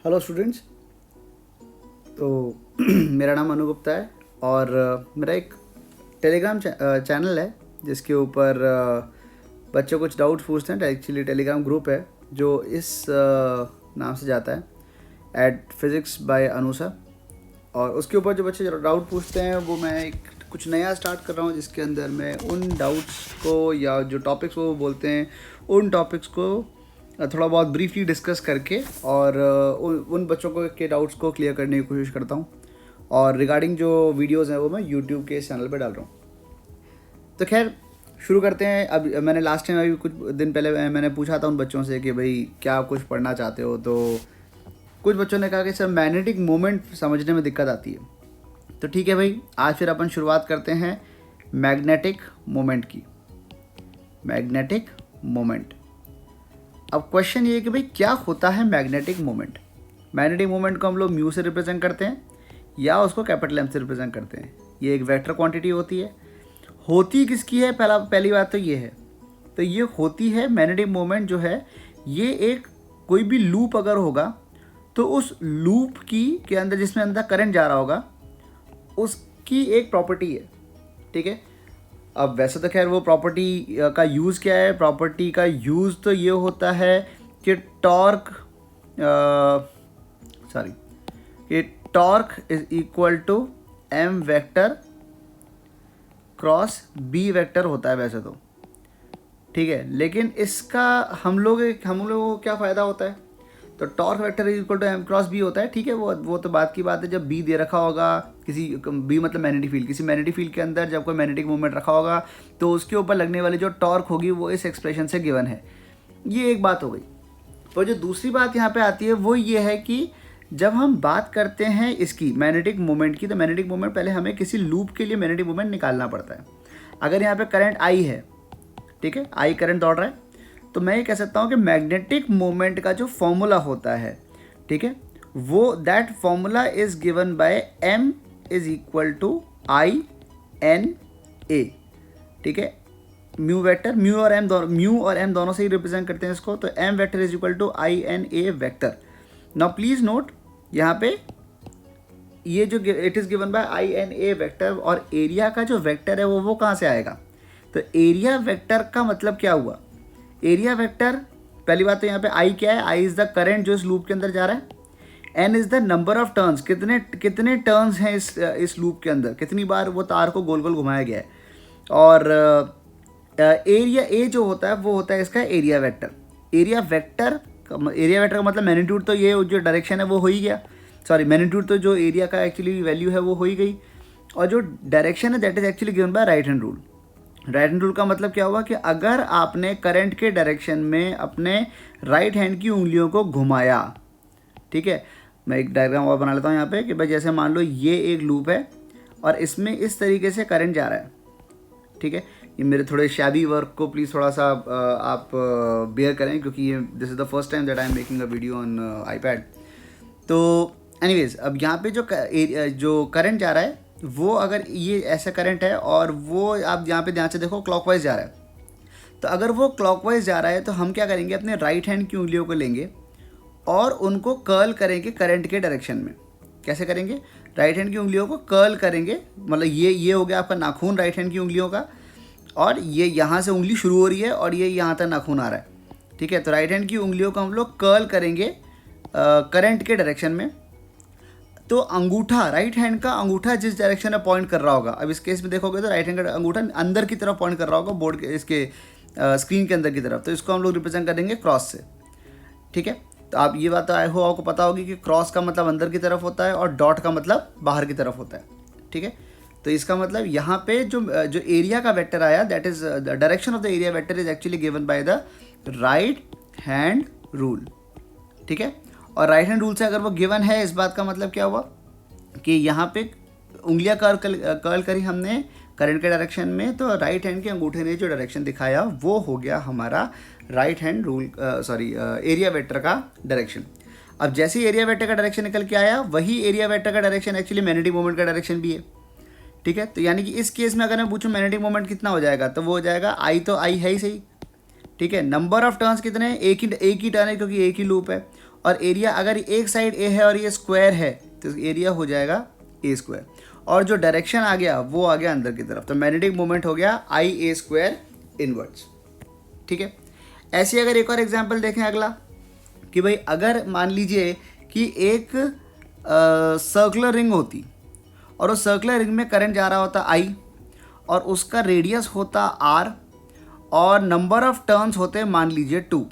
Hello students. तो मेरा नाम अनु गुप्ता है और मेरा एक टेलीग्राम चैनल है जिसके ऊपर बच्चे कुछ डाउट्स पूछते हैं। एक्चुअली टेलीग्राम ग्रुप है जो इस नाम से जाता है @physics by अनु सर। और उसके ऊपर जो बच्चे डाउट पूछते हैं वो मैं एक कुछ नया स्टार्ट कर रहा हूँ जिसके अंदर मैं उन डाउट्स को या जो टॉपिक्स वो बोलते हैं उन टॉपिक्स को थोड़ा बहुत ब्रीफली डिस्कस करके और उन बच्चों को के डाउट्स को क्लियर करने की कोशिश करता हूँ। और रिगार्डिंग जो वीडियोस हैं वो मैं यूट्यूब के चैनल पे डाल रहा हूँ। तो खैर शुरू करते हैं। अब मैंने लास्ट टाइम अभी कुछ दिन पहले मैंने पूछा था उन बच्चों से कि भाई क्या कुछ पढ़ना चाहते हो, तो कुछ बच्चों ने कहा कि सर मैग्नेटिक मोमेंट समझने में दिक्कत आती है। तो ठीक है भाई, आज फिर अपन शुरुआत करते हैं मैग्नेटिक मोमेंट की। Magnetic moment. अब क्वेश्चन ये है कि भाई क्या होता है मैग्नेटिक मोमेंट। मैग्नेटिक मोमेंट को हम लोग म्यू से रिप्रेजेंट करते हैं या उसको कैपिटल एम से रिप्रेजेंट करते हैं। ये एक वेक्टर क्वांटिटी होती है। होती किसकी है, पहली बात तो ये है। तो ये होती है मैग्नेटिक मोमेंट जो है ये एक कोई भी लूप अगर होगा तो उस लूप की के अंदर जिसमें अंदर करंट जा रहा होगा उसकी एक प्रॉपर्टी है। ठीक है। अब वैसे तो खैर वो प्रॉपर्टी का यूज़ क्या है, प्रॉपर्टी का यूज़ तो ये होता है कि torque is equal to M vector cross B vector होता है वैसे तो। ठीक है, लेकिन इसका हम लोग को क्या फ़ायदा होता है, तो torque vector is equal to M cross B होता है। ठीक है, वो तो बात की बात है जब बी दे रखा होगा किसी बी मतलब मैग्नेटिक फील्ड, किसी मैग्नेटिक फील्ड के अंदर जब कोई मैग्नेटिक मोमेंट रखा होगा तो उसके ऊपर लगने वाली जो टॉर्क होगी वो इस एक्सप्रेशन से गिवन है। ये एक बात हो गई। पर जो दूसरी बात यहाँ पे आती है वो ये है कि जब हम बात करते हैं इसकी मैग्नेटिक मोमेंट की, तो मैग्नेटिक मोमेंट पहले हमें किसी लूप के लिए मैग्नेटिक मोमेंट निकालना पड़ता है। अगर यहाँ पे करंट आई है, ठीक है, आई करंट दौड़ रहा है, तो मैं ये कह सकता हूँ कि मैग्नेटिक मोमेंट का जो फॉर्मूला होता है, ठीक है, वो that formula is given by m is equal to I N A. ठीक है, म्यू वेक्टर, म्यू और m दोनों से ही रिप्रेजेंट करते हैं इसको। तो m vector is equal to I N A vector. Now please note यहाँ पे ये जो it is given by I N A vector और एरिया का जो वेक्टर है वो कहाँ से आएगा। तो एरिया वेक्टर का मतलब क्या हुआ, एरिया वेक्टर पहली बात तो यहाँ पे आई क्या है, आई इज द करंट जो इस लूप के अंदर जा रहा है, N is the number of turns, कितने टर्न्स हैं इस लूप के अंदर, कितनी बार वो तार को गोल गोल घुमाया गया है। और एरिया ए जो होता है वो होता है इसका एरिया वेक्टर। एरिया वेक्टर का मतलब मैग्नीट्यूड, तो ये जो डायरेक्शन है वो हो ही गया, सॉरी मैग्नीट्यूड तो जो एरिया का एक्चुअली वैल्यू है वो हो ही गई। और जो डायरेक्शन है that is actually given by right hand rule. Right hand rule का मतलब क्या हुआ कि अगर आपने करंट के डायरेक्शन में अपने राइट हैंड की उंगलियों को घुमाया, ठीक है, मैं एक डायग्राम और बना लेता हूँ यहाँ पे कि भाई जैसे मान लो ये एक लूप है और इसमें इस तरीके से करंट जा रहा है। ठीक है, ये मेरे थोड़े शैबी वर्क को प्लीज़ थोड़ा सा आप बेयर करें क्योंकि ये this is the first time that I am making a video on iPad. तो एनीवेज अब यहाँ पे जो करंट जा रहा है वो अगर ये ऐसा करंट है और वो आप यहाँ पे ध्यान से देखो क्लॉकवाइज जा रहा है, तो अगर वो क्लॉकवाइज जा रहा है तो हम क्या करेंगे, अपने राइट हैंड की उंगलियों को लेंगे और उनको कर्ल करेंगे करंट के डायरेक्शन में। कैसे करेंगे, राइट हैंड की उंगलियों को कर्ल करेंगे, मतलब ये हो गया आपका नाखून राइट हैंड की उंगलियों का, और ये यहाँ से उंगली शुरू हो रही है और ये यहाँ तक नाखून आ रहा है। ठीक है, तो राइट हैंड की उंगलियों को हम लोग कर्ल करेंगे करंट के डायरेक्शन में। तो अंगूठा, राइट हैंड का अंगूठा जिस डायरेक्शन में पॉइंट कर रहा होगा, अब इस केस में देखोगे तो राइट हैंड का अंगूठा अंदर की तरफ पॉइंट कर रहा होगा बोर्ड के इसके स्क्रीन के अंदर की तरफ, तो इसको हम लोग रिप्रेजेंट करेंगे क्रॉस से। ठीक है, तो आप ये बात आई हो आपको पता होगी कि क्रॉस का मतलब अंदर की तरफ होता है और डॉट का मतलब बाहर की तरफ होता है। ठीक है, तो इसका मतलब यहाँ पे जो एरिया का वेक्टर आया that is the direction of the area vector is actually given by the right hand rule. ठीक है, और राइट हैंड रूल से अगर वो गिवन है, इस बात का मतलब क्या हुआ कि यहाँ पे उंगलियाँ कर्ल करी हमने करंट के डायरेक्शन में, तो राइट हैंड के अंगूठे ने जो डायरेक्शन दिखाया वो हो गया हमारा right hand rule area vector का डायरेक्शन। अब जैसे ही एरिया वेक्टर का डायरेक्शन निकल के आया, वही एरिया वेक्टर का डायरेक्शन एक्चुअली मैग्नेटिक मोमेंट का डायरेक्शन भी है। ठीक है, तो यानी कि इस केस में अगर मैं पूछूं मैग्नेटिक मोमेंट कितना हो जाएगा, तो वो हो जाएगा आई, तो आई है ही सही। ठीक है, नंबर ऑफ टर्न्स कितने हैं, एक ही टर्न है क्योंकि एक ही लूप है, और एरिया अगर एक साइड ए है और ये स्क्वायर है तो एरिया हो जाएगा ए स्क्वायर, और जो डायरेक्शन आ गया वो आ गया अंदर की तरफ, तो मैग्नेटिक मोमेंट हो गया आई ए स्क्वायर इनवर्ड्स। ठीक है, ऐसे अगर एक और एग्जांपल देखें अगला, कि भाई अगर मान लीजिए कि एक सर्कुलर रिंग होती और उस सर्कुलर रिंग में करंट जा रहा होता आई और उसका रेडियस होता आर और नंबर ऑफ टर्न्स होते मान लीजिए 2,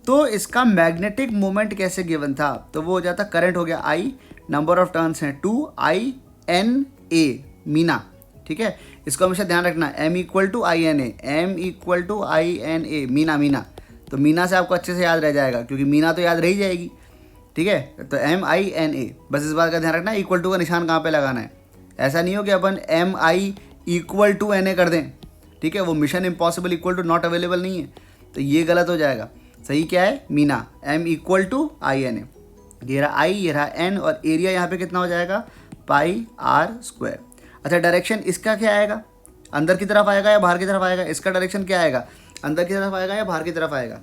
तो इसका मैग्नेटिक मोमेंट कैसे गिवन था, तो वो हो जाता करंट हो गया आई, नंबर ऑफ टर्न्स हैं 2, आई एन ए मीना। ठीक है, इसको हमेशा ध्यान रखना, M equal to I N A, M equal to I N A, Meena Meena. तो मीना से आपको अच्छे से याद रह जाएगा क्योंकि मीना तो याद रह ही जाएगी। ठीक है, तो एम आई एन ए, बस इस बात का ध्यान रखना इक्वल टू का निशान कहाँ पे लगाना है। ऐसा नहीं हो कि अपन M I equal to N A कर दें। ठीक है, वो Mission Impossible equal to not available नहीं है, तो ये गलत हो जाएगा। सही क्या है, Meena, M equal to I N A, ये रहा आई, ये रहा एन, और एरिया यहाँ पे कितना हो जाएगा, पाई आर स्क्वायर। अच्छा, डायरेक्शन इसका क्या आएगा, अंदर की तरफ आएगा या बाहर की तरफ आएगा, इसका डायरेक्शन क्या आएगा, अंदर की तरफ आएगा या बाहर की तरफ आएगा,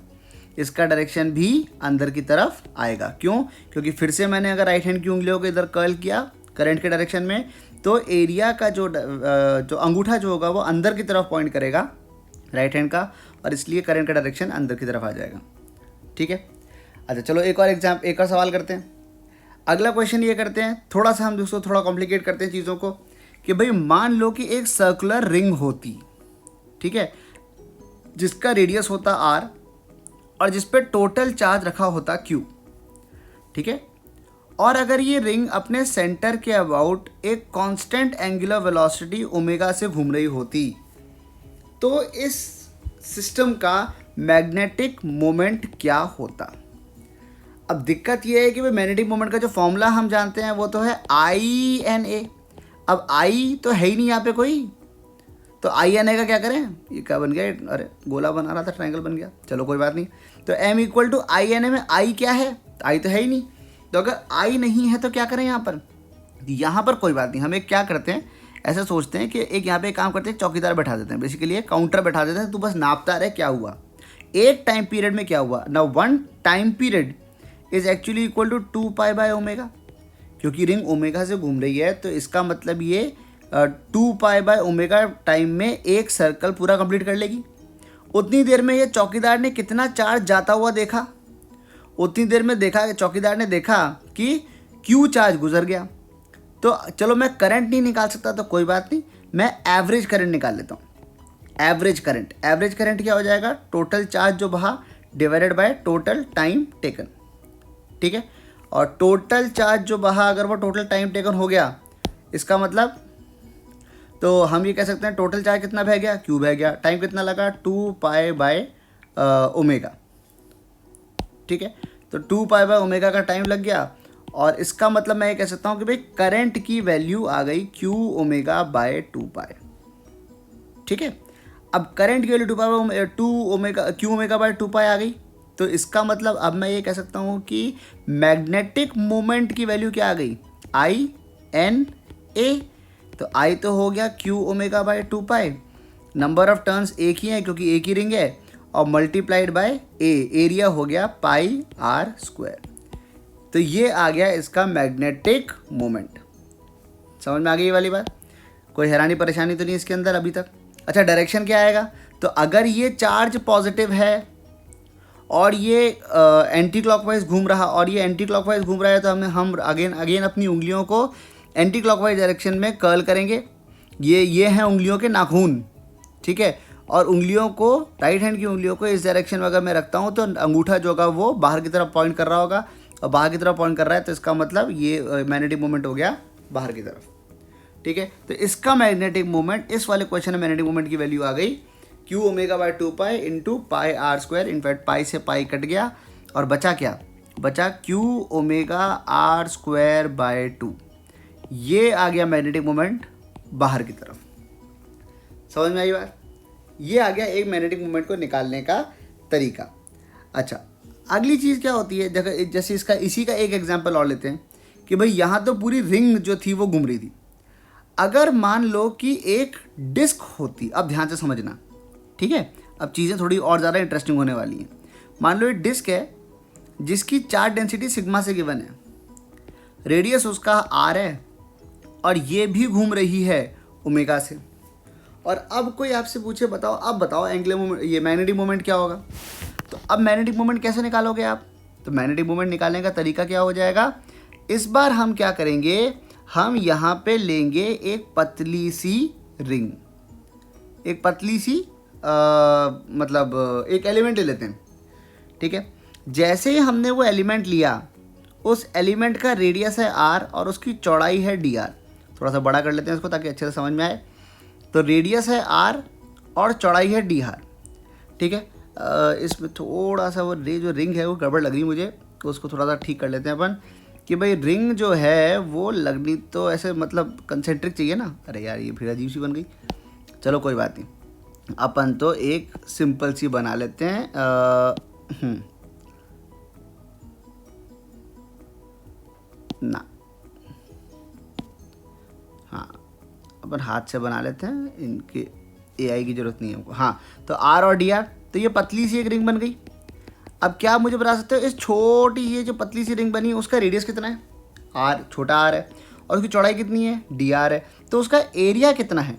इसका डायरेक्शन भी अंदर की तरफ आएगा। क्यों, क्योंकि फिर से मैंने अगर राइट हैंड की उंगलियों को इधर कर्ल किया करंट के डायरेक्शन में, तो एरिया का जो अंगूठा जो होगा वो अंदर की तरफ पॉइंट करेगा राइट हैंड का, और इसलिए करंट का डायरेक्शन अंदर की तरफ आ जाएगा। ठीक है, अच्छा चलो एक और सवाल करते हैं। अगला क्वेश्चन ये करते हैं, थोड़ा सा हम दोस्तों थोड़ा कॉम्प्लिकेट करते हैं चीज़ों को, कि भाई मान लो कि एक सर्कुलर रिंग होती, ठीक है, जिसका रेडियस होता आर और जिस पे टोटल चार्ज रखा होता क्यू। ठीक है, और अगर ये रिंग अपने सेंटर के अबाउट एक कांस्टेंट एंगुलर वेलोसिटी ओमेगा से घूम रही होती, तो इस सिस्टम का मैग्नेटिक मोमेंट क्या होता। अब दिक्कत ये है कि भाई मैग्नेटिक मोमेंट का जो फॉर्मूला हम जानते हैं वो तो है आई एन ए। अब आई तो है ही नहीं यहाँ पे कोई, तो आई एन ए का क्या करें, ये क्या बन गया, अरे गोला बना रहा था ट्रायंगल बन गया, चलो कोई बात नहीं। तो M equal to I N A में आई क्या है, आई तो है ही नहीं, तो अगर आई नहीं है तो क्या करें यहाँ पर, यहाँ पर कोई बात नहीं, हम एक क्या करते हैं, ऐसा सोचते हैं कि एक यहाँ पे एक काम करते हैं, चौकीदार बैठा देते हैं, बेसिकली एक काउंटर बैठा देते हैं, तू बस नापता रहे क्या हुआ, एक टाइम पीरियड में क्या हुआ। Now one time period is actually equal to 2 pi by omega, क्योंकि रिंग ओमेगा से घूम रही है तो इसका मतलब ये 2 पाई बाय ओमेगा टाइम में एक सर्कल पूरा कंप्लीट कर लेगी। उतनी देर में ये चौकीदार ने कितना चार्ज जाता हुआ देखा, उतनी देर में देखा, चौकीदार ने देखा कि क्यू चार्ज गुजर गया। तो चलो मैं करंट नहीं निकाल सकता तो कोई बात नहीं, मैं एवरेज करंट निकाल लेता हूँ। एवरेज करंट क्या हो जाएगा, टोटल चार्ज जो बहा divided by total time taken. ठीक है, और टोटल चार्ज जो बहा अगर वो टोटल टाइम टेकन हो गया, इसका मतलब तो हम ये कह सकते हैं टोटल चार्ज कितना बह गया, क्यू बह गया, टाइम कितना लगा 2 पाई बाय ओमेगा। ठीक है, तो 2 पाई बाय ओमेगा का टाइम लग गया, और इसका मतलब मैं ये कह सकता हूँ कि भाई करंट की वैल्यू आ गई क्यू ओमेगा बाय 2 पाई। ठीक है, अब करंट की वैल्यू 2 क्यू ओमेगा बाय 2 पाई आ गई, तो इसका मतलब अब मैं ये कह सकता हूँ कि मैग्नेटिक मोमेंट की वैल्यू क्या आ गई, आई एन ए। तो आई तो हो गया Q omega by 2 pi, number of turns एक ही है क्योंकि एक ही रिंग है, और मल्टीप्लाइड बाय ए, एरिया हो गया पाई आर स्क्वायर। तो ये आ गया इसका मैग्नेटिक मोमेंट। समझ में आ गई ये वाली बात, कोई हैरानी परेशानी तो नहीं इसके अंदर अभी तक। अच्छा, डायरेक्शन क्या आएगा, तो अगर ये चार्ज पॉजिटिव है और ये एंटी क्लॉकवाइज घूम रहा और ये एंटी क्लॉकवाइज घूम रहा है, तो हम अगेन अपनी उंगलियों को एंटी क्लॉकवाइज डायरेक्शन में कर्ल करेंगे। ये हैं उंगलियों के नाखून। ठीक है, और उंगलियों को, राइट हैंड की उंगलियों को इस डायरेक्शन में अगर मैं रखता हूँ तो अंगूठा जो होगा वो बाहर की तरफ पॉइंट कर रहा होगा, और बाहर की तरफ पॉइंट कर रहा है तो इसका मतलब ये मैग्नेटिक मोमेंट हो गया बाहर की तरफ। ठीक है, तो इसका मैग्नेटिक मोमेंट, इस वाले क्वेश्चन में मैग्नेटिक मोमेंट की वैल्यू आ गई Q omega by 2 pi into pi are square. In fact pi से पाई कट गया और बचा क्या, बचा Q omega r square by 2। ये आ गया मैग्नेटिक मोमेंट बाहर की तरफ। समझ में आई बात, ये आ गया एक मैग्नेटिक मोमेंट को निकालने का तरीका। अच्छा, अगली चीज़ क्या होती है, जैसे इसी का एक एग्जांपल और लेते हैं कि भाई यहाँ तो पूरी रिंग जो थी वो घूम रही थी। अगर मान लो कि एक डिस्क होती, अब ध्यान से समझना, ठीक है, अब चीज़ें थोड़ी और ज़्यादा इंटरेस्टिंग होने वाली हैं। मान लो एक डिस्क है जिसकी चार्ज डेंसिटी सिग्मा से गिवन है, रेडियस उसका आर है और ये भी घूम रही है ओमेगा से। और अब कोई आपसे पूछे बताओ, अब बताओ एंगुलर मोमेंट, ये मैग्नेटिक मोमेंट क्या होगा। तो अब मैग्नेटिक मोमेंट कैसे निकालोगे आप, तो मैग्नेटिक मोमेंट निकालने का तरीका क्या हो जाएगा, इस बार हम क्या करेंगे, हम यहाँ पे लेंगे एक पतली सी रिंग, एक पतली सी मतलब एक एलिमेंट ले लेते हैं, ठीक है। जैसे ही हमने वो एलिमेंट लिया, उस एलिमेंट का रेडियस है आर और उसकी चौड़ाई है डी आर। थोड़ा सा बड़ा कर लेते हैं इसको ताकि अच्छे से समझ में आए। तो रेडियस है आर और चौड़ाई है डी आर, ठीक है। इसमें थोड़ा सा वो जो रिंग है वो गड़बड़ लग रही है मुझे, तो उसको थोड़ा सा ठीक कर लेते हैं अपन कि भाई रिंग जो है वो लगनी तो ऐसे मतलब कंसेंट्रिक चाहिए ना। अरे यार ये फिर अजीब सी बन गई, चलो कोई बात नहीं, अपन तो एक सिंपल सी बना लेते हैं। ना, हाँ अपन हाथ से बना लेते हैं, इनके एआई की ज़रूरत नहीं है हमको। हाँ तो आर और डी आर, तो ये पतली सी एक रिंग बन गई। अब क्या मुझे बता सकते हो, इस छोटी ये जो पतली सी रिंग बनी है उसका रेडियस कितना है, आर, छोटा आर है, और उसकी चौड़ाई कितनी है, डी आर है। तो उसका एरिया कितना है,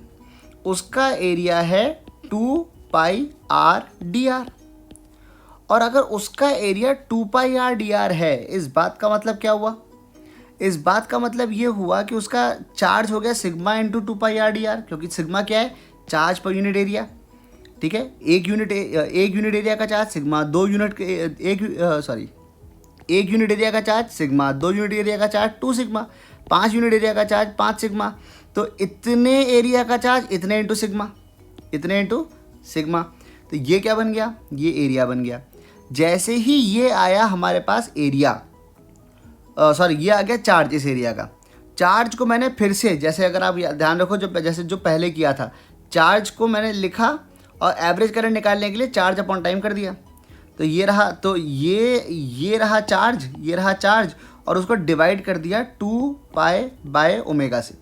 उसका एरिया है 2 पाई आर डी आर। और अगर उसका एरिया 2 पाई आर डी आर है, इस बात का मतलब क्या हुआ, इस बात का मतलब ये हुआ कि उसका चार्ज हो गया सिग्मा इंटू 2 पाई आर डी आर, क्योंकि सिग्मा क्या है, चार्ज पर यूनिट एरिया, ठीक है। एक यूनिट एरिया का चार्ज सिग्मा, एक यूनिट एरिया का चार्ज सिग्मा, 2 यूनिट एरिया का चार्ज 2 सिग्मा, 5 यूनिट एरिया का चार्ज 5 सिग्मा। तो इतने एरिया का चार्ज इतने इंटू सिग्मा, इतने इंटू सिग्मा। तो ये क्या बन गया, ये एरिया बन गया। जैसे ही ये आया हमारे पास एरिया, ये आ गया चार्ज, इस एरिया का चार्ज को मैंने फिर से, जैसे अगर आप ध्यान रखो जैसे जो पहले किया था, चार्ज को मैंने लिखा और एवरेज करंट निकालने के लिए चार्ज अपॉन टाइम कर दिया। तो ये रहा, तो ये रहा चार्ज, ये रहा चार्ज, और उसको डिवाइड कर दिया 2 पाई बाय ओमेगा से।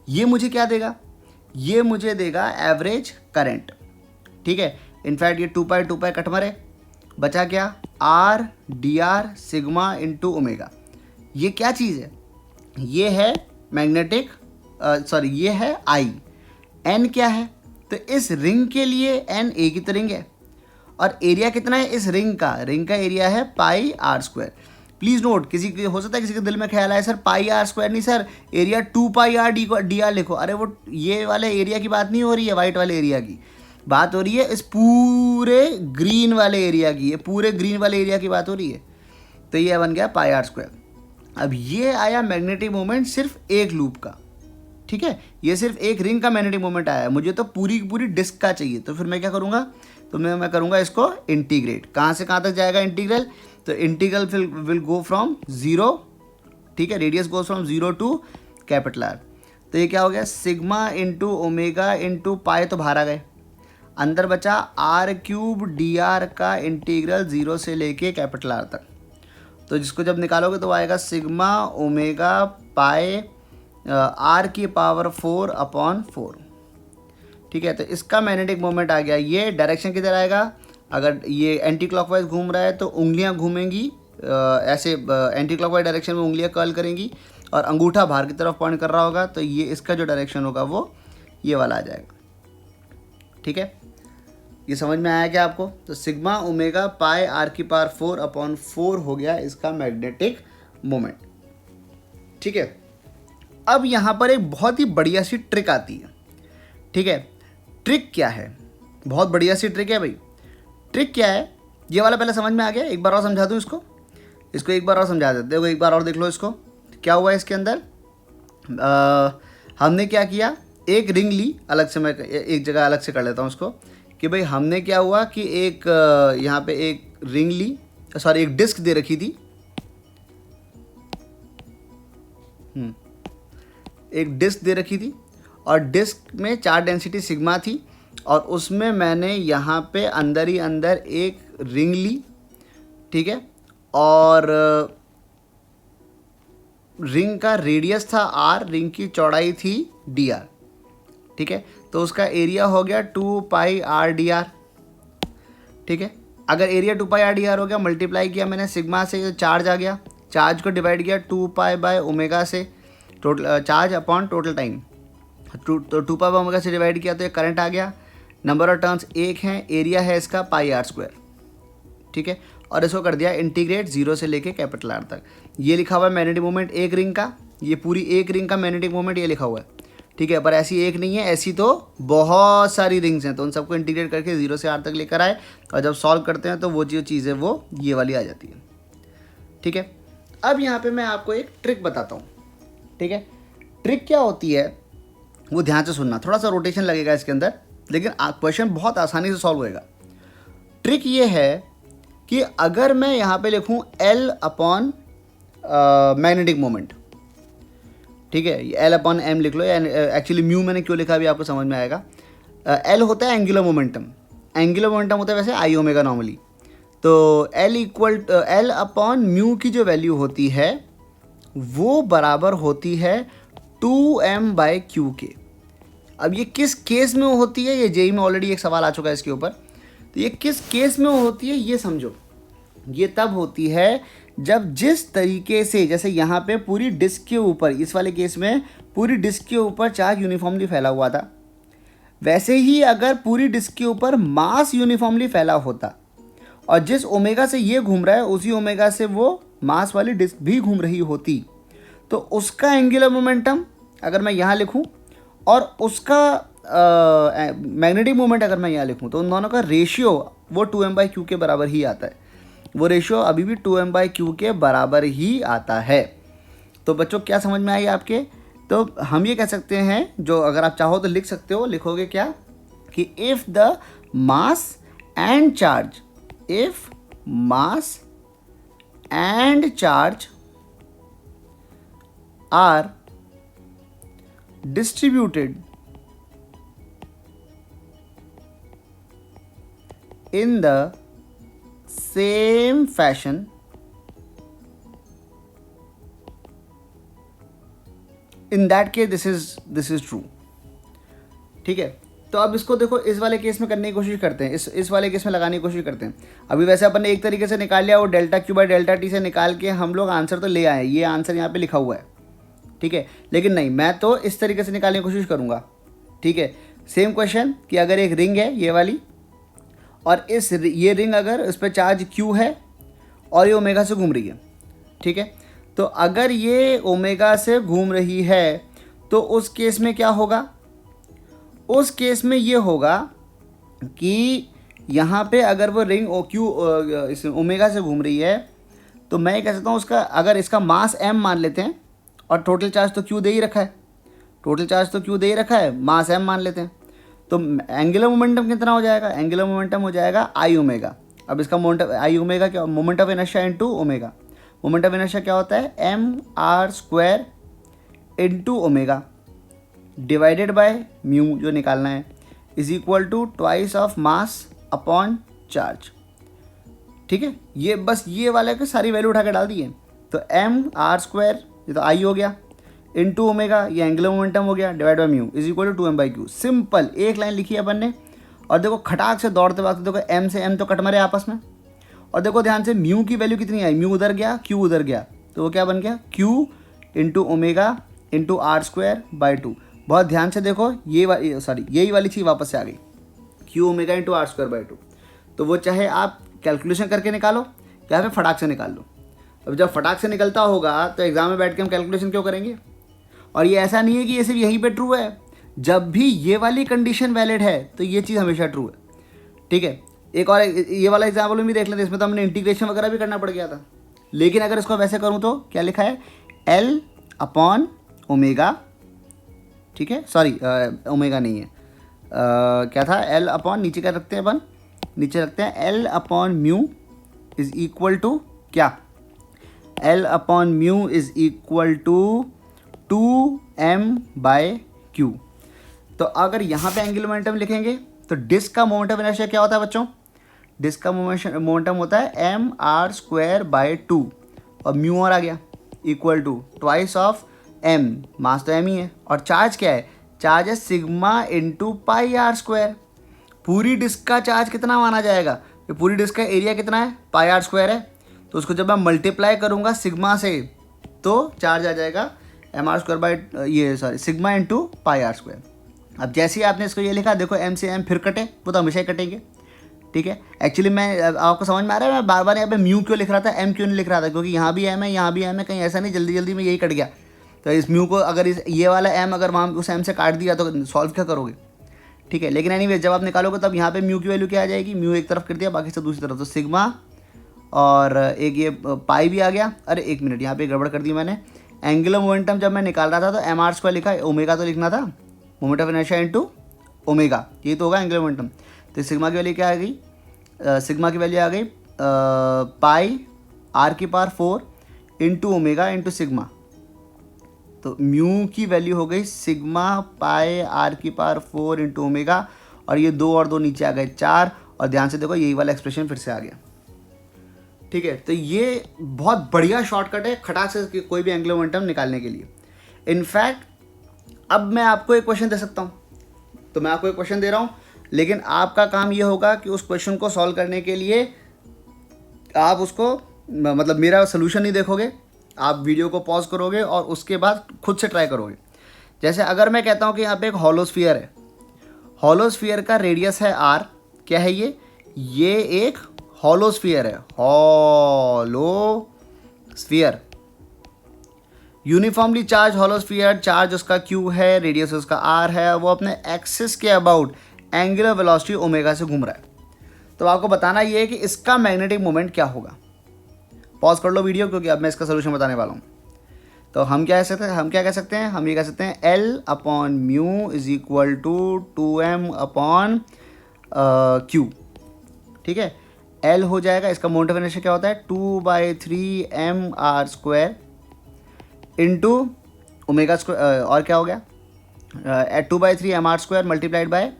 ये मुझे क्या देगा, ये मुझे देगा एवरेज करंट, ठीक है। इनफैक्ट ये 2 पाई कट मरे, बचा क्या, R D R sigma into omega. ये क्या चीज़ है, ये है मैग्नेटिक, ये है आई। एन क्या है, तो इस रिंग के लिए एन ए की तो रिंग है, और एरिया कितना है इस रिंग का एरिया है पाई आर स्क्वायर। प्लीज़ नोट, किसी हो सकता है किसी के दिल में ख्याल आए सर पाई आर स्क्वायर नहीं सर, एरिया 2 पाई आर डी आर लिखो। अरे वो ये वाले एरिया की बात नहीं हो रही है, वाइट वाले एरिया की बात हो रही है, इस पूरे ग्रीन वाले एरिया की, ये पूरे ग्रीन वाले एरिया की बात हो रही है। तो ये बन गया पाई आर स्क्वायर। अब ये आया मैग्नेटिक मोमेंट सिर्फ एक लूप का, ठीक है, ये सिर्फ एक रिंग का मैग्नेटिक मोमेंट आया है। मुझे तो पूरी पूरी डिस्क का चाहिए, तो फिर मैं क्या करूँगा, तो मैं करूँगा इसको इंटीग्रेट। कहाँ से कहाँ तक जाएगा इंटीग्रल, तो इंटीग्रल विल गो फ्रॉम 0, ठीक है, radius goes from 0 to capital R. तो ये क्या हो गया, sigma into omega into pi, तो बाहर आ गए, अंदर बचा आर क्यूब डी आर का इंटीग्रल 0 से लेके कैपिटल आर तक। तो जिसको जब निकालोगे तो आएगा सिग्मा ओमेगा पाई आर की पावर 4 अपॉन 4, ठीक है। तो इसका मैग्नेटिक मोमेंट आ गया। ये डायरेक्शन किधर आएगा, अगर ये एंटी क्लॉकवाइज घूम रहा है तो उंगलियां घूमेंगी ऐसे, एंटी क्लॉकवाइज डायरेक्शन में उंगलियां कर्ल करेंगी, और अंगूठा बाहर की तरफ पॉइंट कर रहा होगा, तो ये इसका जो डायरेक्शन होगा वो ये वाला आ जाएगा, ठीक है। ये समझ में आया क्या आपको, तो सिग्मा ओमेगा पाई आर की पावर 4 अपॉन 4 हो गया इसका मैग्नेटिक मोमेंट, ठीक है। अब यहाँ पर एक बहुत ही बढ़िया सी ट्रिक आती है, ठीक है। ट्रिक क्या है, बहुत बढ़िया सी ट्रिक है भाई। ट्रिक क्या है, ये वाला पहले समझ में आ गया, एक बार और समझा दूँ इसको एक बार और समझा देते हो, एक बार और देख लो इसको क्या हुआ इसके अंदर। हमने क्या किया, एक रिंग ली अलग से, मैं एक जगह अलग से कर लेता हूँ उसको, कि भाई हमने क्या हुआ कि एक यहाँ पे एक रिंग ली, एक डिस्क दे रखी थी, एक डिस्क दे रखी थी, और डिस्क में चार्ज डेंसिटी सिग्मा थी, और उसमें मैंने यहाँ पे अंदर ही अंदर एक रिंग ली, ठीक है, और रिंग का रेडियस था आर, रिंग की चौड़ाई थी डी आर, ठीक है। तो उसका एरिया हो गया 2 पाई आर डी आर, ठीक है। अगर एरिया 2 पाई आर डी आर हो गया, मल्टीप्लाई किया मैंने सिग्मा से, चार्ज आ गया, चार्ज को डिवाइड किया 2 पाई बाय ओमेगा से, total charge upon total time, तो 2 पाई बाय ओमेगा से डिवाइड किया तो ये करंट आ गया। नंबर ऑफ टर्न्स 1 है, एरिया है इसका पाई आर स्क्वायर, ठीक है। और इसको कर दिया इंटीग्रेट 0 से लेके कैपिटल आर तक। ये लिखा हुआ है मैग्नेटिक मोमेंट एक रिंग का, ये पूरी एक रिंग का मैग्नेटिक मोमेंट ये लिखा हुआ है, ठीक है। पर ऐसी एक नहीं है, ऐसी तो बहुत सारी रिंग्स हैं, तो उन सबको इंटीग्रेट करके 0 से आर तक लेकर आए, और जब सॉल्व करते हैं तो वो जो चीज़ है वो ये वाली आ जाती है, ठीक है। अब यहाँ पे मैं आपको एक ट्रिक बताता हूँ, ठीक है। ट्रिक क्या होती है वो ध्यान से सुनना, थोड़ा सा रोटेशन लगेगा इसके अंदर, लेकिन क्वेश्चन बहुत आसानी से सॉल्व होएगा। ट्रिक ये है कि अगर मैं यहाँ पे लिखूँ L अपॉन मैग्नेटिक मोमेंट, ठीक है, L अपॉन M लिख लो, एक्चुअली म्यू मैंने क्यों लिखा अभी आपको समझ में आएगा। L होता है एंगुलर मोमेंटम, एंगुलर मोमेंटम होता है वैसे आई ओमेगा नॉर्मली, तो L अपॉन म्यू की जो वैल्यू होती है वो बराबर होती है 2m/q के। अब ये किस केस में होती है, ये जेई में ऑलरेडी एक सवाल आ चुका है इसके ऊपर, तो ये किस केस में होती है ये समझो। ये तब होती है जब जिस तरीके से, जैसे यहाँ पे पूरी डिस्क के ऊपर, इस वाले केस में पूरी डिस्क के ऊपर चार्ज यूनिफॉर्मली फैला हुआ था, वैसे ही अगर पूरी डिस्क के ऊपर मास यूनिफॉर्मली फैला होता और जिस ओमेगा से ये घूम रहा है उसी ओमेगा से वो मास वाली डिस्क भी घूम रही होती, तो उसका एंगुलर मोमेंटम अगर मैं यहाँ लिखूँ और उसका मैग्नेटिक मोमेंट अगर मैं यहाँ लिखूँ, तो उन दोनों का रेशियो वो 2m/q के बराबर ही आता है। वो रेशियो अभी भी 2m/q के बराबर ही आता है। तो बच्चों क्या समझ में आई आपके? तो हम ये कह सकते हैं, जो अगर आप चाहो तो लिख सकते हो, लिखोगे क्या कि if the mass and charge, if mass and charge are distributed in the same fashion, in that case this is true, ठीक है। तो अब इसको देखो, इस वाले केस में करने की कोशिश करते हैं, इस वाले केस में लगाने की कोशिश करते हैं। अभी वैसे अपन ने एक तरीके से निकाल लिया, वो delta Q by delta T से निकाल के हम लोग आंसर तो ले आए, ये आंसर यहाँ पे लिखा हुआ है, ठीक है। लेकिन नहीं, मैं तो इस तरीके से निकालने की कोशिश करूँगा, ठीक है। सेम क्वेश्चन कि अगर एक रिंग है ये वाली, और ये रिंग अगर इस पर चार्ज Q है और ये ओमेगा से घूम रही है, ठीक है। तो अगर ये ओमेगा से घूम रही है तो उस केस में क्या होगा? उस केस में ये होगा कि यहाँ पे अगर वो रिंग इस ओमेगा से घूम रही है, तो मैं कह सकता हूँ उसका, अगर इसका मास m मान लेते हैं और टोटल चार्ज तो Q दे ही रखा है, टोटल चार्ज तो Q दे ही रखा है, मास m मान लेते हैं, तो एंगुलर मोमेंटम कितना हो जाएगा? एंगुलर मोमेंटम हो जाएगा आई ओमेगा। अब इसका मोमेंट आई ओमेगा क्या? Moment of inertia into omega. Moment of inertia क्या होता है? mr² into omega divided by mu, जो निकालना है, is equal to twice of mass upon charge, ठीक है। ये बस ये वाले की सारी वैल्यू उठा के डाल दिए, तो mr², ये तो आई हो गया, इनटू ओमेगा, ये एंगुलर मोमेंटम हो गया, divide by mu is equal to 2m/q। Simple एक लाइन लिखी है अपन ने, और देखो खटाक से दौड़ते वक्त देखो m से m तो कट मरे आपस में, और देखो ध्यान से म्यू की वैल्यू कितनी आई, म्यू उधर गया, q उधर गया, तो वो क्या बन गया? q into omega into r²/2। बहुत ध्यान से देखो, यही वाली चीज़ वापस से आ गई, q ओमेगा इंटू r²/2। तो वो चाहे आप कैलकुलेशन करके निकालो या फिर फटाक से निकाल लो। अब जब फटाक से निकलता होगा तो एग्जाम में बैठ के हम कैलकुलेशन क्यों करेंगे? और ये ऐसा नहीं है कि ये सिर्फ यहीं पे ट्रू है, जब भी ये वाली कंडीशन वैलिड है तो ये चीज़ हमेशा ट्रू है, ठीक है। एक और ये वाला एग्जाम्पल भी देख लेते हैं, इसमें तो हमने इंटीग्रेशन वगैरह भी करना पड़ गया था, लेकिन अगर इसको वैसे करूँ तो क्या लिखा है? L अपॉन ओमेगा, ठीक है, सॉरी ओमेगा नहीं है, क्या था? L अपॉन, नीचे क्या रखते हैं अपन? नीचे रखते हैं L upon mu is equal to क्या? L upon mu is equal to 2m/q। तो अगर यहाँ पे एंगुलर मोमेंटम लिखेंगे तो डिस्क का मोमेंटम इनर्शिया क्या होता है बच्चों? डिस्क का मोमेंटम होता है mr²/2, और म्यू और आ गया equal to twice of m, mass तो m ही है, और चार्ज क्या है? चार्ज है सिग्मा इंटू पाई r²। पूरी डिस्क का चार्ज कितना माना जाएगा? ये पूरी डिस्क का एरिया कितना है, पाई आर स्क्वायर है। तो उसको जब मैं मल्टीप्लाई करूँगा सिग्मा से तो चार्ज आ जाएगा एम आर स्क्वायर बाई ये sorry sigma into pi are square. अब जैसे ही आपने इसको ये लिखा, देखो एम से एम फिर कटे, वो तो हमेशा ही कटेंगे, ठीक है। एक्चुअली मैं आपको समझ में आ रहा है मैं बार बार यहाँ पे म्यू क्यों लिख रहा था, एम क्यों नहीं लिख रहा था, क्योंकि यहाँ भी एम है यहाँ भी एम है, कहीं ऐसा नहीं जल्दी जल्दी में यही कट गया। तो इस म्यू को अगर इस ये वाला एम अगर वहाँ उस एम से काट दिया तो सॉल्व क्या करोगे, ठीक है। लेकिन एनीवे जब आप निकालोगे तब यहाँ पे म्यू की वैल्यू क्या आ जाएगी, म्यू एक तरफ कर दिया बाकी सब दूसरी तरफ, तो सिग्मा और एक ये पाई भी आ गया। अरे एक मिनट, यहाँ पे गड़बड़ कर दी मैंने। एंगुलर मोमेंटम जब मैं निकाल रहा था तो एम आर स्क्वायर लिखा, ओमेगा तो लिखना था, moment of inertia into omega, ये तो होगा एंगुलर मोमेंटम। तो सिग्मा की वैल्यू क्या आ गई, सिग्मा की वैल्यू आ गई पाई आर की power 4 into omega into sigma. तो म्यू की वैल्यू हो गई सिग्मा पाई आर की पावर 4 इंटू ओमेगा, और ये 2 और 2 नीचे आ गए 4, और ध्यान से देखो यही वाला एक्सप्रेशन फिर से आ गया, ठीक है। तो ये बहुत बढ़िया शॉर्टकट है खटाक से कोई भी एंगुलर मोमेंटम निकालने के लिए। इनफैक्ट अब मैं आपको एक क्वेश्चन दे सकता हूँ, तो मैं आपको एक क्वेश्चन दे रहा हूँ, लेकिन आपका काम ये होगा कि उस क्वेश्चन को सॉल्व करने के लिए आप उसको मतलब मेरा सोल्यूशन नहीं देखोगे, आप वीडियो को पॉज करोगे और उसके बाद खुद से ट्राई करोगे। जैसे अगर मैं कहता हूँ कि यहाँ पे एक हॉलो स्फीयर है, हॉलो स्फीयर का रेडियस है आर, क्या है ये एक हॉलो स्फीयर है, hollow sphere, uniformly charge hollow sphere, charge उसका क्यू है, रेडियस उसका आर है, वो अपने एक्सिस के अबाउट एंगुलर वेलोसिटी ओमेगा से घूम रहा है। तो आपको बताना ये है कि इसका मैग्नेटिक मोमेंट क्या होगा। पॉज कर लो वीडियो, क्योंकि अब मैं इसका सोल्यूशन बताने वाला हूँ। तो हम क्या कह सकते हैं, हम क्या कह सकते हैं, हम ये कह सकते हैं L upon mu is equal to 2m upon Q, ठीक है। एल हो जाएगा, इसका मोमेंट ऑफ इनर्शिया क्या होता है 2/3 mr square into omega square, और क्या हो गया 2/3 mr square multiplied by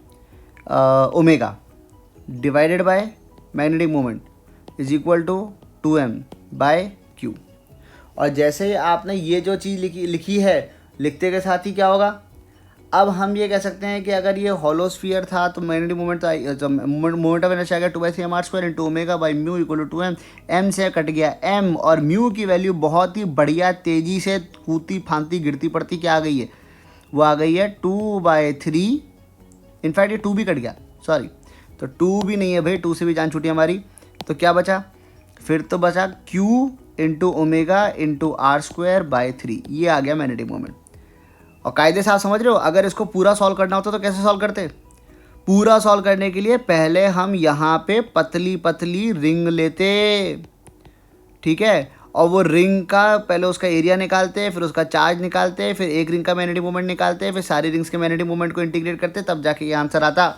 omega divided by magnetic moment is equal to 2m by Q. और जैसे ही आपने ये जो चीज़ लिखी है, लिखते के साथ ही क्या होगा, अब हम ये कह सकते हैं कि अगर ये हॉलो स्फीयर था तो मैग्नेटिक मोमेंट तो मोमेंट ऑफ इनर्शिया आ गया 2/3 mr square into omega by mu equal to 2m, m से कट गया m, और म्यू की वैल्यू बहुत ही बढ़िया तेज़ी से कूदती फांती गिरती पड़ती क्या आ गई है, वो आ गई है 2/3, इनफैक्ट ये 2 भी कट गया, सॉरी, तो 2 भी नहीं है भाई, 2 से भी जान छूटी हमारी। तो क्या बचा, फिर तो बचा q into omega into R square by 3, ये आ गया मैग्नेटिक मोमेंट। और कायदे से आप समझ रहे हो, अगर इसको पूरा सॉल्व करना होता तो कैसे सॉल्व करते, पूरा सॉल्व करने के लिए पहले हम यहाँ पे पतली पतली रिंग लेते, ठीक है, और वो रिंग का पहले उसका एरिया निकालते, फिर उसका चार्ज निकालते, फिर एक रिंग का मैग्नेटिक मोमेंट निकालते, फिर सारी रिंग्स के मैग्नेटिक मोमेंट को इंटीग्रेट करते, तब जाके ये आंसर आता,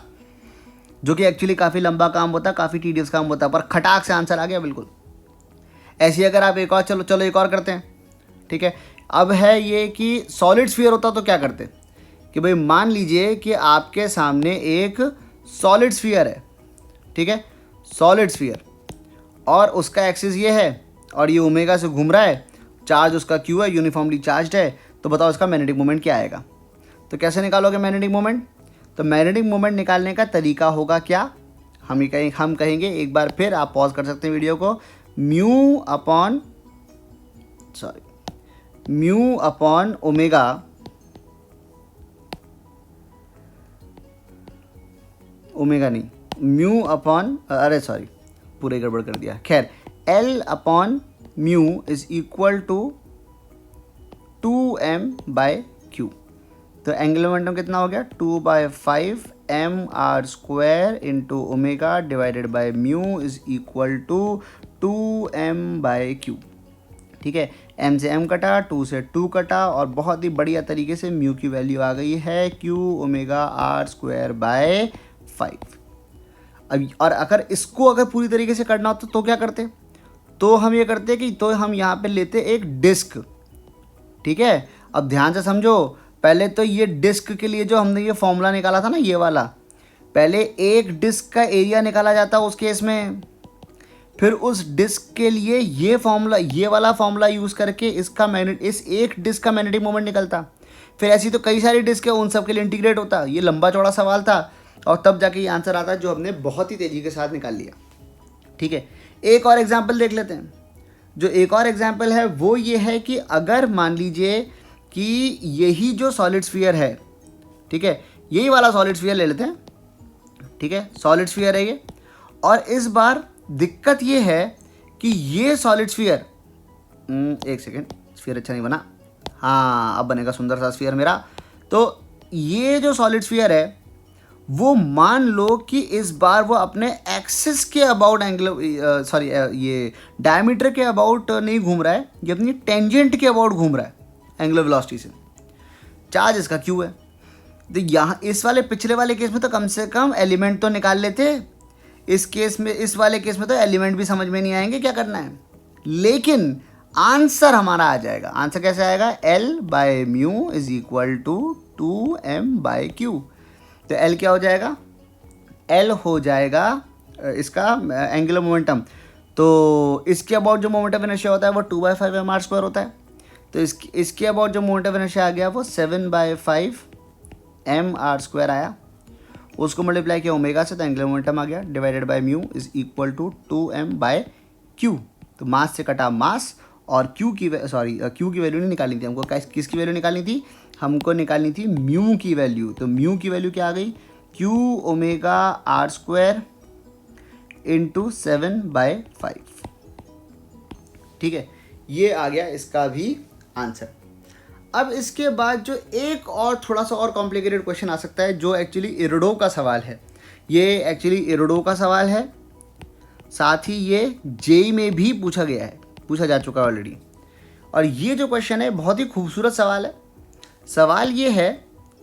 जो कि एक्चुअली काफ़ी लंबा काम होता, काफ़ी टीडियस काम होता, पर खटाक से आंसर आ गया बिल्कुल। ऐसी अगर आप एक और चलो एक और करते हैं, ठीक है। अब है ये कि सॉलिड स्फीयर होता तो क्या करते कि भाई मान लीजिए कि आपके सामने एक सॉलिड स्फीयर है, ठीक है, सॉलिड स्फीयर, और उसका एक्सिस ये है और ये ओमेगा से घूम रहा है, चार्ज उसका क्यू है, यूनिफॉर्मली चार्ज है, तो बताओ इसका मैग्नेटिक मोमेंट क्या आएगा। तो कैसे निकालोगे मैग्नेटिक मोमेंट, तो मैग्नेटिक मोमेंट निकालने का तरीका होगा क्या, हम कहेंगे एक बार फिर, आप पॉज कर सकते हैं वीडियो को, म्यू अपॉन ओमेगा नहीं, म्यू अपॉन, अरे सॉरी पूरे गड़बड़ कर दिया, खैर L upon mu is equal to 2m by Q. तो एंगुलर मोमेंटम कितना हो गया 2/5 mr square into omega divided by mu is equal to 2m by Q, ठीक है। m से m कटा, 2 से 2 कटा, और बहुत ही बढ़िया तरीके से म्यू की वैल्यू आ गई है q omega r square by 5। अब और अगर इसको अगर पूरी तरीके से करना होता तो क्या करते, तो हम ये करते कि तो हम यहाँ पे लेते एक डिस्क, ठीक है। अब ध्यान से समझो, पहले तो ये डिस्क के लिए जो हमने ये फॉर्मूला निकाला था ना, ये वाला, पहले एक डिस्क का एरिया निकाला जाता उस केस में, फिर उस डिस्क के लिए ये फॉर्मूला, ये वाला फॉर्मूला यूज़ करके इस एक डिस्क का मैग्नेटिक मोमेंट निकलता, फिर ऐसी तो कई सारी डिस्क है, उन सब के लिए इंटीग्रेट होता। ये लंबा चौड़ा सवाल था, और तब जाके ये आंसर आता जो हमने बहुत ही तेज़ी के साथ निकाल लिया। ठीक है, एक और एग्जाम्पल देख लेते हैं। जो एक और एग्जाम्पल है वो ये है कि अगर मान लीजिए कि यही जो सॉलिड स्फीयर है, ठीक है, यही वाला सॉलिड स्फीयर ले लेते हैं, ठीक है, सॉलिड स्फीयर है ये, और इस बार दिक्कत ये है कि ये सॉलिड स्फीयर, एक सेकेंड, स्फीयर अच्छा नहीं बना, हाँ अब बनेगा सुंदर सा स्फीयर मेरा। तो ये जो सॉलिड स्फीयर है वो मान लो कि इस बार वो अपने एक्सिस के अबाउट एंगल, सॉरी ये डायमीटर के अबाउट नहीं घूम रहा है, ये अपनी टेंजेंट के अबाउट घूम रहा है एंगुलर वेलोसिटी से। चार्ज इसका क्यू है। तो यहाँ इस वाले पिछले वाले केस में तो कम से कम एलिमेंट तो निकाल लेते, इस केस में, इस वाले केस में तो एलिमेंट भी समझ में नहीं आएंगे क्या करना है, लेकिन आंसर हमारा आ जाएगा। आंसर कैसे आएगा? L by mu is equal to 2m by Q. तो L क्या हो जाएगा? L हो जाएगा इसका एंगुलर मोमेंटम। तो इसके अबाउट जो मोमेंट ऑफ इनर्शिया होता है वो 2/5 mr² होता है। तो इसके अबाउट जो मोमेंट ऑफ इनर्शिया आ गया वो 7/5 mr² आया। उसको मल्टीप्लाई किया ओमेगा से तो एंगुलर मोमेंटम आ गया, divided by mu is equal to 2m by Q. तो मास से कटा मास, और क्यू की वैल्यू नहीं निकालनी थी हमको, किसकी वैल्यू निकालनी थी? हमको निकालनी थी म्यू की वैल्यू। तो म्यू की वैल्यू क्या आ गई? Q omega r² into 7/5। ठीक है, ये आ गया इसका भी आंसर। अब इसके बाद जो एक और थोड़ा सा और कॉम्प्लिकेटेड क्वेश्चन आ सकता है, जो एक्चुअली इरडो का सवाल है। ये एक्चुअली इरडो का सवाल है, साथ ही ये जेई में भी पूछा जा चुका है ऑलरेडी। और ये जो क्वेश्चन है बहुत ही खूबसूरत सवाल है। सवाल ये है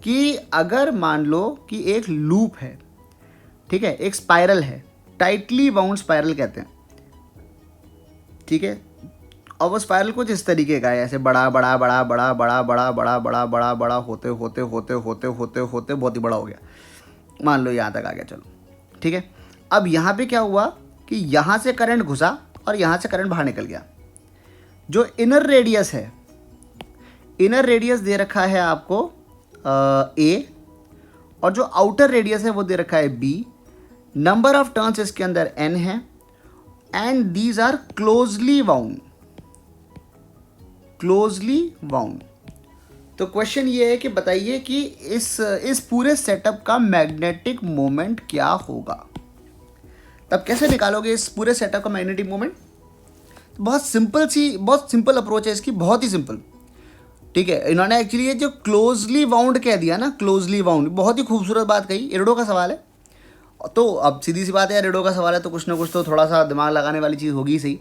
कि अगर मान लो कि एक लूप है, ठीक है, एक स्पाइरल है, टाइटली बाउंड स्पाइरल कहते हैं, ठीक है, और वो स्पाइरल कुछ इस तरीके का है, ऐसे बड़ा बड़ा बड़ा बड़ा बड़ा बड़ा बड़ा बड़ा बड़ा बड़ा होते होते होते होते होते होते बहुत ही बड़ा हो गया। मान लो यहाँ तक आ गया, चलो ठीक है। अब यहाँ पे क्या हुआ कि यहाँ से करंट घुसा और यहाँ से करंट बाहर निकल गया। जो इनर रेडियस है, इनर रेडियस दे रखा है आपको ए, और जो आउटर रेडियस है वो दे रखा है बी। नंबर ऑफ टर्न्स इसके अंदर n है, and these are closely bound. तो क्वेश्चन ये है कि बताइए कि इस पूरे सेटअप का मैग्नेटिक मोमेंट क्या होगा। तब कैसे निकालोगे इस पूरे सेटअप का मैग्नेटिक मोमेंट? बहुत सिंपल अप्रोच है इसकी, बहुत ही सिंपल। ठीक है, इन्होंने एक्चुअली ये जो क्लोजली बाउंड कह दिया ना, क्लोजली बाउंड, बहुत ही खूबसूरत बात कही। इरडो का सवाल है, तो अब सीधी सी बात है, इरडो का सवाल है तो कुछ ना कुछ तो थोड़ा सा दिमाग लगाने वाली चीज़ होगी सही,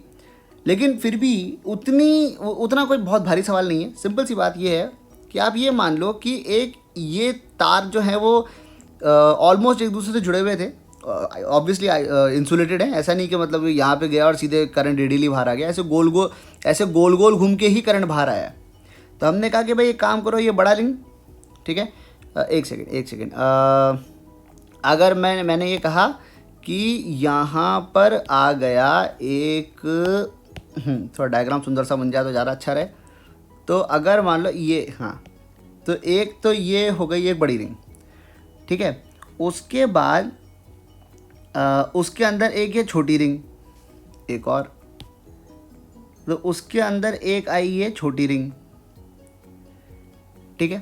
लेकिन फिर भी उतना कोई बहुत भारी सवाल नहीं है। सिंपल सी बात ये है कि आप ये मान लो कि एक ये तार जो है वो ऑलमोस्ट एक दूसरे से जुड़े हुए थे, ऑब्वियसली इंसुलेटेड है, ऐसा नहीं कि मतलब यहाँ पे गया और सीधे करंट रेडियली बाहर आ गया, ऐसे गोल गोल घूम के ही करंट बाहर आया। तो हमने कहा कि भाई एक काम करो, ये बड़ा रिंग, ठीक है, एक सेकेंड, अगर मैंने ये कहा कि यहाँ पर आ गया एक, थोड़ा डायग्राम सुंदर सा बन जाए तो ज़्यादा अच्छा रहे। तो अगर मान लो ये, हाँ, तो एक तो ये हो गई एक बड़ी रिंग, ठीक है, उसके बाद उसके अंदर एक ये छोटी रिंग, एक और, तो उसके अंदर एक आई ये छोटी रिंग, ठीक है,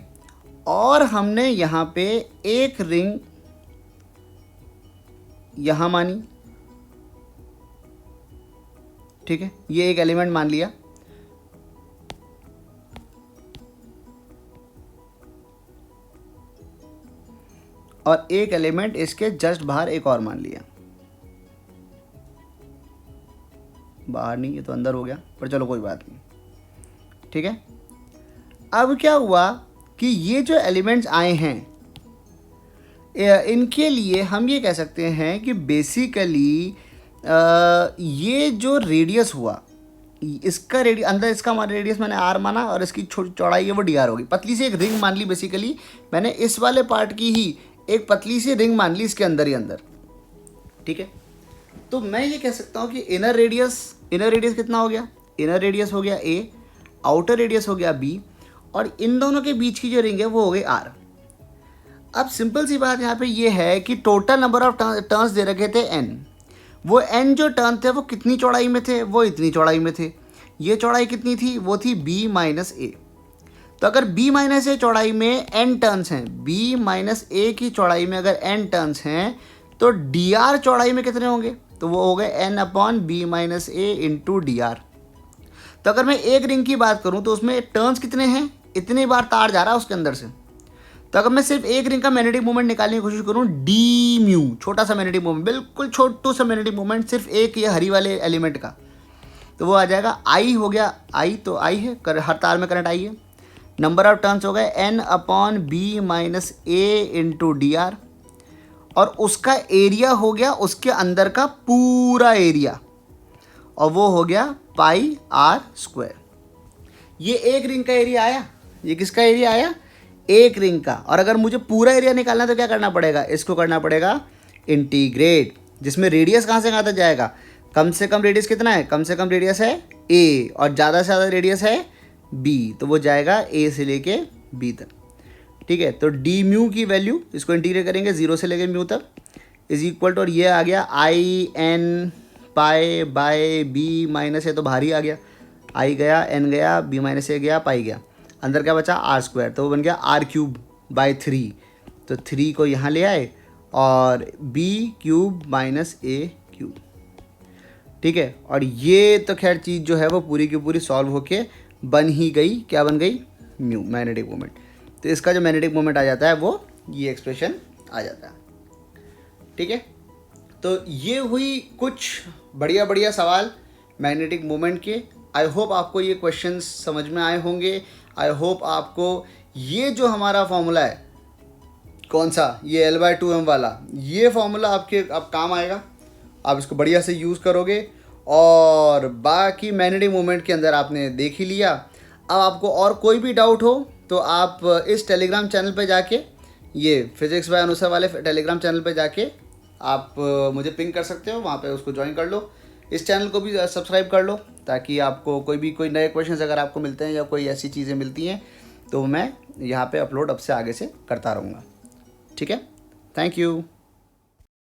और हमने यहाँ पे एक रिंग यहाँ मानी, ठीक है, ये एक एलिमेंट मान लिया। और एक एलिमेंट इसके जस्ट बाहर एक और मान लिया। बाहर नहीं, ये तो अंदर हो गया, पर चलो कोई बात नहीं, ठीक है। अब क्या हुआ कि ये जो एलिमेंट्स आए हैं, इनके लिए हम ये कह सकते हैं कि बेसिकली ये जो रेडियस हुआ, इसका अंदर इसका रेडियस मैंने आर माना और इसकी चौड़ाई है वो डी आर होगी। पतली सी एक रिंग मान ली, बेसिकली मैंने इस वाले पार्ट की ही एक पतली सी रिंग मान ली इसके अंदर ही अंदर, ठीक है। तो मैं ये कह सकता हूँ कि इनर रेडियस कितना हो गया? इनर रेडियस हो गया ए, आउटर रेडियस हो गया बी, और इन दोनों के बीच की जो रिंग है वो हो गई आर। अब सिंपल सी बात यहाँ पे ये है कि टोटल नंबर ऑफ टर्न्स दे रखे थे n, वो n जो टर्न थे वो कितनी चौड़ाई में थे, वो इतनी चौड़ाई में थे। ये चौड़ाई कितनी थी, वो थी b माइनस ए। तो अगर b माइनस ए चौड़ाई में n टर्न्स हैं, b माइनस ए की चौड़ाई में अगर n टर्न्स हैं, तो dr चौड़ाई में कितने होंगे, तो वो हो गए n अपॉन बी माइनस ए इंटू डी आर। तो अगर मैं एक रिंग की बात करूं तो उसमें टर्न्स कितने हैं, इतनी बार तार जा रहा है उसके अंदर से। तो अगर मैं सिर्फ एक रिंग का मैग्नेटिक मोमेंट निकालने की कोशिश करूं, डी म्यू, छोटा सा मैग्नेटिक मोमेंट, बिल्कुल छोटू सा मैग्नेटिक मोमेंट सिर्फ एक ये हरी वाले एलिमेंट का, तो वो आ जाएगा आई हो गया, आई तो आई है, हर तार में करंट आई है। नंबर ऑफ टर्न्स हो गए एन अपॉन बी माइनस ए इंटू डी आर, और उसका एरिया हो गया उसके अंदर का पूरा एरिया, और वो हो गया पाई आर स्क्वायर। ये एक रिंग का एरिया आया, ये किसका एरिया आया, एक रिंग का। और अगर मुझे पूरा एरिया निकालना है तो क्या करना पड़ेगा, इसको करना पड़ेगा इंटीग्रेट, जिसमें रेडियस कहाँ से कहाँ तक जाएगा, कम से कम रेडियस कितना है, कम से कम रेडियस है ए, और ज़्यादा से ज़्यादा रेडियस है बी, तो वो जाएगा ए से लेके बी तक। ठीक है, तो डी म्यू की वैल्यू, इसको इंटीग्रेट करेंगे 0 से लेके म्यू तक, इज इक्वल टू, और ये आ गया I N pi by B minus A, तो बाहर ही आ गया, आई गया, एन गया, बी माइनस ए गया, पाई गया, अंदर क्या बचा आर स्क्वायर, तो वो बन गया आर क्यूब बाय 3। तो 3 को यहाँ ले आए और बी क्यूब माइनस ए क्यूब। ठीक है, और ये तो खैर चीज़ जो है वो पूरी की पूरी सॉल्व होके बन ही गई, क्या बन गई, म्यू, मैग्नेटिक मोमेंट। तो इसका जो मैग्नेटिक मोमेंट आ जाता है वो ये एक्सप्रेशन आ जाता है। ठीक है, तो ये हुई कुछ बढ़िया बढ़िया सवाल मैग्नेटिक मोमेंट के। आई होप आपको ये क्वेश्चंस समझ में आए होंगे। आई होप आपको ये जो हमारा फॉर्मूला है, कौन सा, ये L/2m वाला, ये फॉर्मूला आपके अब काम आएगा, आप इसको बढ़िया से यूज़ करोगे। और बाकी मैग्नेटिक मोमेंट के अंदर आपने देख ही लिया। अब आपको और कोई भी डाउट हो तो आप इस टेलीग्राम चैनल पे जाके, ये फिजिक्स बाय अनुसार वाले टेलीग्राम चैनल पे जाके आप मुझे पिंग कर सकते हो, वहाँ पे उसको ज्वाइन कर लो। इस चैनल को भी सब्सक्राइब कर लो, ताकि आपको कोई नए क्वेश्चंस अगर आपको मिलते हैं या कोई ऐसी चीज़ें मिलती हैं तो मैं यहाँ पे अपलोड अब से आगे से करता रहूँगा। ठीक है, थैंक यू।